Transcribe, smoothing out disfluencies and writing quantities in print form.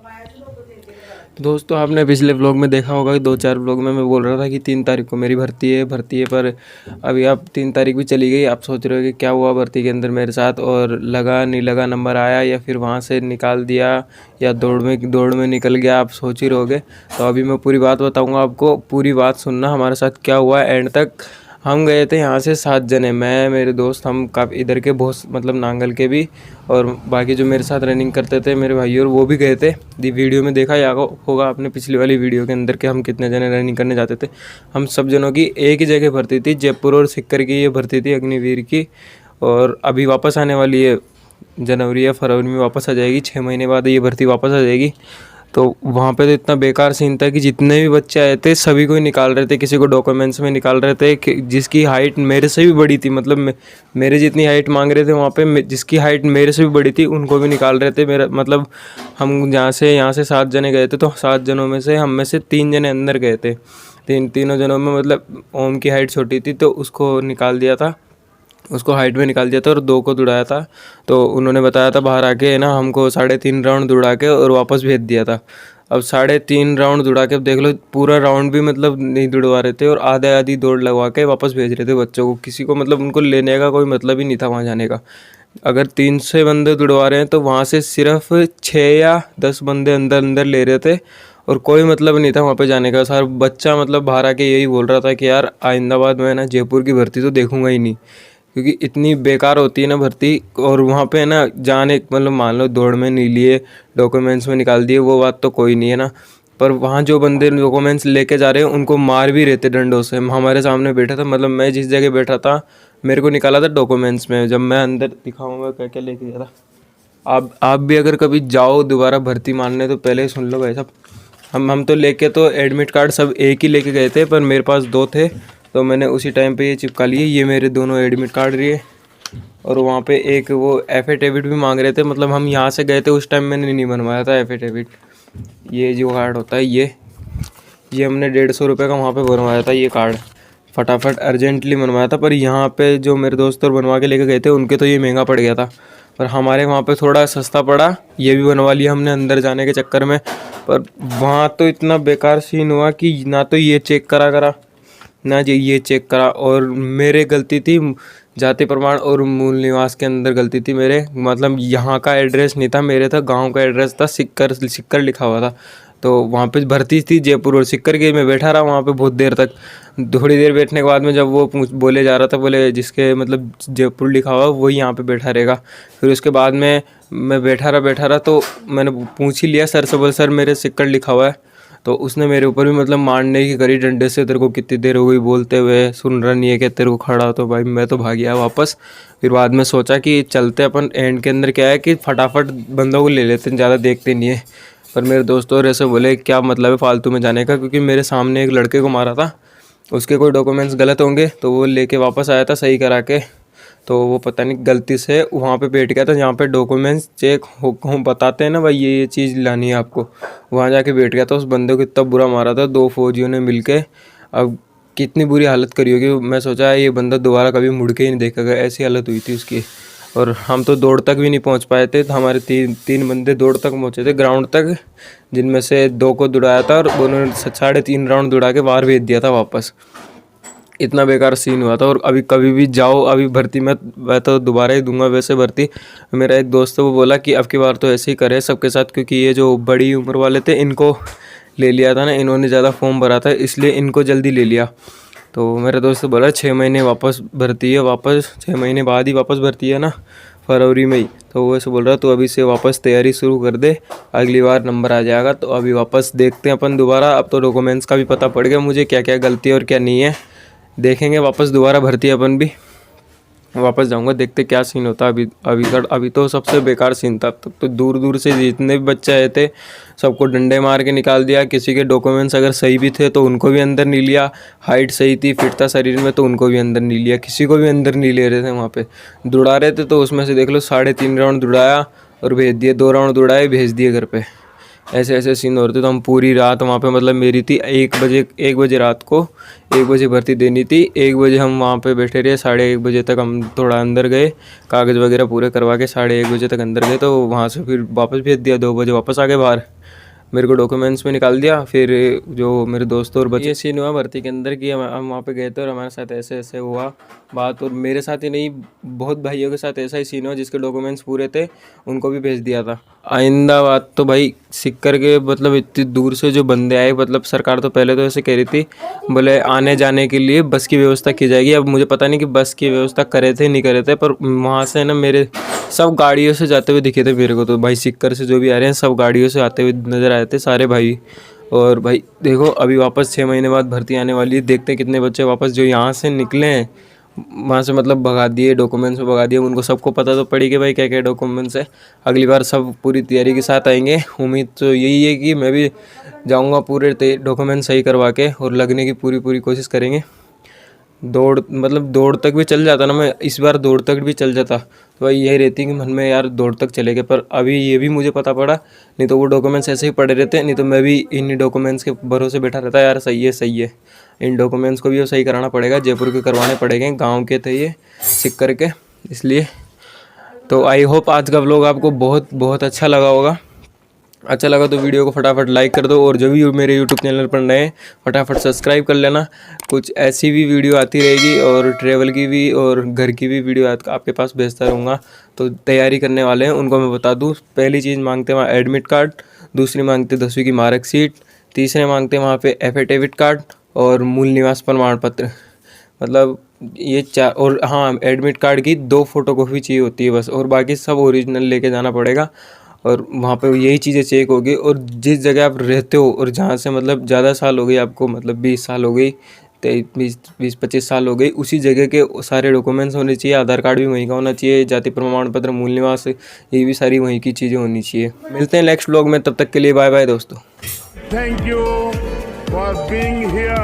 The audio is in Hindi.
तो दोस्तों आपने पिछले व्लॉग में देखा होगा कि 2-4 व्लॉग में मैं बोल रहा था कि 3 तारीख को मेरी भर्ती है पर अभी अब 3 तारीख भी चली गई। आप सोच रहे हो कि क्या हुआ भर्ती के अंदर मेरे साथ, और लगा नहीं लगा, नंबर आया या फिर वहाँ से निकाल दिया या दौड़ में निकल गया, आप सोच ही रहोगे। तो अभी मैं पूरी बात बताऊँगा आपको, पूरी बात सुनना हमारे साथ क्या हुआ एंड तक। हम गए थे यहाँ से 7 जने, मैं मेरे दोस्त, हम काफ़ी इधर के बहुत मतलब नांगल के भी, और बाकी जो मेरे साथ रनिंग करते थे मेरे भाई, और वो भी गए थे। वीडियो में देखा या होगा आपने पिछली वाली वीडियो के अंदर कि हम कितने जने रनिंग करने जाते थे। हम सब जनों की एक ही जगह भर्ती थी, जयपुर और सिक्कर की ये भर्ती थी अग्निवीर की, और अभी वापस आने वाली है। जनवरी या फरवरी में वापस आ जाएगी, 6 महीने बाद ये भर्ती वापस आ जाएगी। तो वहाँ पे तो इतना बेकार सीन था कि जितने भी बच्चे आए थे सभी को ही निकाल रहे थे, किसी को डॉक्यूमेंट्स में निकाल रहे थे कि जिसकी हाइट मेरे से भी बड़ी थी, मतलब मेरे जितनी हाइट मांग रहे थे वहाँ पे, जिसकी हाइट मेरे से भी बड़ी थी उनको भी निकाल रहे थे। मेरा मतलब हम यहाँ से 7 जने गए थे, तो 7 जनों में से हम में से 3 जने अंदर गए थे। तीनों जनों में मतलब ओम की हाइट छोटी थी तो उसको निकाल दिया था, उसको हाइट में निकाल दिया था, और 2 को दौड़ाया था। तो उन्होंने बताया था बाहर आके ना हमको 3.5 राउंड दौड़ा के और वापस भेज दिया था। अब 3.5 राउंड दौड़ा के, अब देख लो पूरा राउंड भी मतलब नहीं दौड़वा रहे थे, और आधी दौड़ लगवा के वापस भेज रहे थे बच्चों को। किसी को मतलब उनको लेने का कोई मतलब ही नहीं था वहाँ जाने का। अगर 300 बंदे दौड़वा रहे हैं तो वहाँ से सिर्फ 6 या 10 बंदे अंदर अंदर ले रहे थे, और कोई मतलब नहीं था वहाँ पे जाने का। सारा बच्चा मतलब बाहर आके यही बोल रहा था कि यार आइंदा बाद मैं ना जयपुर की भर्ती तो देखूंगा ही नहीं, क्योंकि इतनी बेकार होती है ना भर्ती। और वहाँ पे ना जाने मतलब मान लो दौड़ में नहीं लिए, डॉक्यूमेंट्स में निकाल दिए, वो बात तो कोई नहीं है ना, पर वहाँ जो बंदे डॉक्यूमेंट्स लेके जा रहे हैं उनको मार भी रहते डंडों से। हमारे सामने बैठा था, मतलब मैं जिस जगह बैठा था मेरे को निकाला था डॉक्यूमेंट्स में। जब मैं अंदर दिखाऊंगा क्या क्या लेके गया था। आप भी अगर कभी जाओ दोबारा भर्ती मारने तो पहले ही सुन लो भाई साहब। हम तो लेके तो एडमिट कार्ड सब एक ही लेके गए थे, पर मेरे पास 2 थे तो मैंने उसी टाइम पे ये चिपका लिए। ये मेरे दोनों एडमिट कार्ड रहे, और वहाँ पे एक वो एफिडेविट भी मांग रहे थे। मतलब हम यहाँ से गए थे उस टाइम मैंने नहीं बनवाया था एफिडेविट। ये जो कार्ड होता है ये हमने 150 रुपये का वहाँ पे बनवाया था ये कार्ड, फटाफट अर्जेंटली बनवाया था। पर यहाँ पे जो मेरे दोस्त और बनवा के लेके गए थे उनके तो ये महंगा पड़ गया था, पर हमारे वहाँ पे थोड़ा सस्ता पड़ा। ये भी बनवा लिया हमने अंदर जाने के चक्कर में। पर वहाँ तो इतना बेकार सीन हुआ कि ना तो ये चेक करा ना जी ये चेक करा, और मेरे गलती थी जाति प्रमाण और मूल निवास के अंदर गलती थी मेरे। मतलब यहाँ का एड्रेस नहीं था, मेरे था गांव का एड्रेस था, सिक्कर लिखा हुआ था। तो वहाँ पे भर्ती थी जयपुर और सिक्कर के, मैं बैठा रहा वहाँ पे बहुत देर तक। थोड़ी देर बैठने के बाद में जब वो बोले जा रहा था, बोले जिसके मतलब जयपुर लिखा हुआ वही यहाँ पे बैठा रहेगा। फिर उसके बाद में मैं बैठा रहा तो मैंने पूछ ही लिया सर से, बोले सर मेरे सिक्कर लिखा हुआ है। तो उसने मेरे ऊपर भी मतलब मारने की करी डंडे से, तेरे को कितनी देर हो गई बोलते हुए, सुन रहा नहीं है क्या तेरे को खड़ा। तो भाई मैं तो भाग गया वापस। फिर बाद में सोचा कि चलते अपन एंड के अंदर, क्या है कि फटाफट बंदों को ले लेते हैं, ज़्यादा देखते नहीं है। पर मेरे दोस्तों और ऐसे बोले क्या मतलब है फालतू में जाने का, क्योंकि मेरे सामने एक लड़के को मारा था, उसके कोई डॉक्यूमेंट्स गलत होंगे तो वो लेके वापस आया था सही करा के। तो वो पता नहीं गलती से वहाँ पे बैठ गया था जहाँ पे डॉक्यूमेंट्स चेक हो बताते हैं ना भाई ये चीज़ लानी है आपको, वहाँ जाके बैठ गया था। उस बंदे को इतना बुरा मारा था 2 फौजियों ने मिलके। अब कितनी बुरी हालत करी होगी, मैं सोचा ये बंदा दोबारा कभी मुड़ के ही नहीं देखेगा, ऐसी हालत हुई थी उसकी। और हम तो दौड़ तक भी नहीं पहुंच पाए थे, तो हमारे तीन बंदे दौड़ तक पहुंचे थे ग्राउंड तक, जिनमें से 2 को दौड़ाया था और उन्होंने 3.5 राउंड दौड़ा के बाहर भेज दिया था वापस। इतना बेकार सीन हुआ था। और अभी कभी भी जाओ, अभी भर्ती मैं तो दोबारा ही दूंगा वैसे भर्ती। मेरा एक दोस्त वो बोला कि अब की बार तो ऐसे ही करे सबके साथ, क्योंकि ये जो बड़ी उम्र वाले थे इनको ले लिया था ना, इन्होंने ज़्यादा फॉर्म भरा था इसलिए इनको जल्दी ले लिया। तो मेरा दोस्त बोला 6 महीने वापस भर्ती है, वापस 6 महीने बाद ही वापस भर्ती है ना, फरवरी में ही। तो वो ऐसे बोल रहा तो अभी से वापस तैयारी शुरू कर दे, अगली बार नंबर आ जाएगा। तो अभी वापस देखते हैं अपन दोबारा। अब तो डॉक्यूमेंट्स का भी पता पड़ गया मुझे क्या क्या गलती है और क्या नहीं है। देखेंगे वापस दोबारा भर्ती अपन भी वापस जाऊंगा, देखते क्या सीन होता है। अभी तो सबसे बेकार सीन था। तब तो दूर दूर से जितने भी बच्चे आए थे सबको डंडे मार के निकाल दिया। किसी के डॉक्यूमेंट्स अगर सही भी थे तो उनको भी अंदर नहीं लिया, हाइट सही थी फिट था शरीर में तो उनको भी अंदर नहीं लिया, किसी को भी अंदर नहीं ले रहे थे। वहाँ पे दौड़ा रहे थे तो उसमें से देख लो 3.5 राउंड दौड़ाया और भेज दिए, 2 राउंड दौड़ाए भेज दिए घर पे। ऐसे ऐसे सीन हो रहे थे। तो हम पूरी रात वहाँ पे, मतलब मेरी थी 1 बजे रात को, 1 बजे भर्ती देनी थी। 1 बजे हम वहाँ पे बैठे रहे, 1:30 बजे तक हम थोड़ा अंदर गए, कागज़ वगैरह पूरे करवा के 1:30 बजे तक अंदर गए। तो वहाँ से फिर वापस भेज दिया, 2 बजे वापस आ गए बाहर। मेरे को डॉक्यूमेंट्स में निकाल दिया। फिर जो मेरे दोस्त और बच्चे, ये सीन हुआ भर्ती के अंदर कि हम वहाँ पे गए थे और हमारे साथ ऐसे ऐसे हुआ बात। और मेरे साथ ही नहीं, बहुत भाइयों के साथ ऐसा ही सीन हुआ जिसके डॉक्यूमेंट्स पूरे थे उनको भी भेज दिया था। आइंदा बात तो भाई सिक्कर के मतलब इतनी दूर से जो बंदे आए, मतलब सरकार तो पहले तो ऐसे कह रही थी, बोले आने जाने के लिए बस की व्यवस्था की जाएगी। अब मुझे पता नहीं कि बस की व्यवस्था करे थे नहीं करे थे, पर वहाँ से ना मेरे सब गाड़ियों से जाते हुए दिखे थे मेरे को। तो भाई सिक्कर से जो भी आ रहे हैं सब गाड़ियों से आते हुए नज़र आए थे सारे भाई। और भाई देखो अभी वापस 6 महीने बाद भर्ती आने वाली है, देखते हैं कितने बच्चे वापस जो यहाँ से निकले हैं वहाँ से मतलब भगा दिए, डॉक्यूमेंट्स में भगा दिए। उनको सबको पता तो पड़ी कि भाई क्या क्या डॉक्यूमेंट्स है। अगली बार सब पूरी तैयारी के साथ आएंगे। उम्मीद तो यही है कि मैं भी जाऊँगा पूरे डॉक्यूमेंट सही करवा के, और लगने की पूरी कोशिश करेंगे। दौड़ तक भी चल जाता ना, मैं इस बार दौड़ तक भी चल जाता तो भाई यही रहती कि मन में यार दौड़ तक चले गए। पर अभी ये भी मुझे पता पड़ा, नहीं तो वो डॉक्यूमेंट्स ऐसे ही पड़े रहते, नहीं तो मैं भी इन डॉक्यूमेंट्स के भरोसे बैठा रहता यार सही है। इन डॉक्यूमेंट्स को भी सही कराना पड़ेगा, जयपुर के करवाने पड़ेंगे, गाँव के थे ये सिक्कर के, इसलिए। तो आई होप आज का व्लॉग आपको बहुत अच्छा लगा होगा। अच्छा लगा तो वीडियो को फटाफट लाइक कर दो, और जो भी मेरे यूट्यूब चैनल पर नए फटाफट सब्सक्राइब कर लेना। कुछ ऐसी भी वीडियो आती रहेगी, और ट्रैवल की भी और घर की भी वीडियो आपके पास भेजता रहूँगा। तो तैयारी करने वाले हैं उनको मैं बता दूँ, पहली चीज़ मांगते हैं वहाँ एडमिट कार्ड, दूसरी मांगते 10वीं की मार्कशीट, तीसरे मांगते हैं वहाँ पे एफिडेविट कार्ड और मूल निवास प्रमाण पत्र। मतलब ये 4, और हाँ एडमिट कार्ड की 2 फोटोकॉपी चाहिए होती है बस, और बाकी सब ओरिजिनल लेके जाना पड़ेगा। और वहाँ पे यही चीज़ें चेक होगी। और जिस जगह आप रहते हो और जहाँ से मतलब ज़्यादा साल हो गई आपको, मतलब 20 साल हो गई, 20-25 साल हो गई, उसी जगह के सारे डॉक्यूमेंट्स होने चाहिए। आधार कार्ड भी वहीं का होना चाहिए, जाति प्रमाण पत्र, मूल निवास, ये भी सारी वहीं की चीज़ें होनी चाहिए। मिलते हैं नेक्स्ट व्लॉग में, तब तक के लिए बाय बाय दोस्तों। Thank you for being here.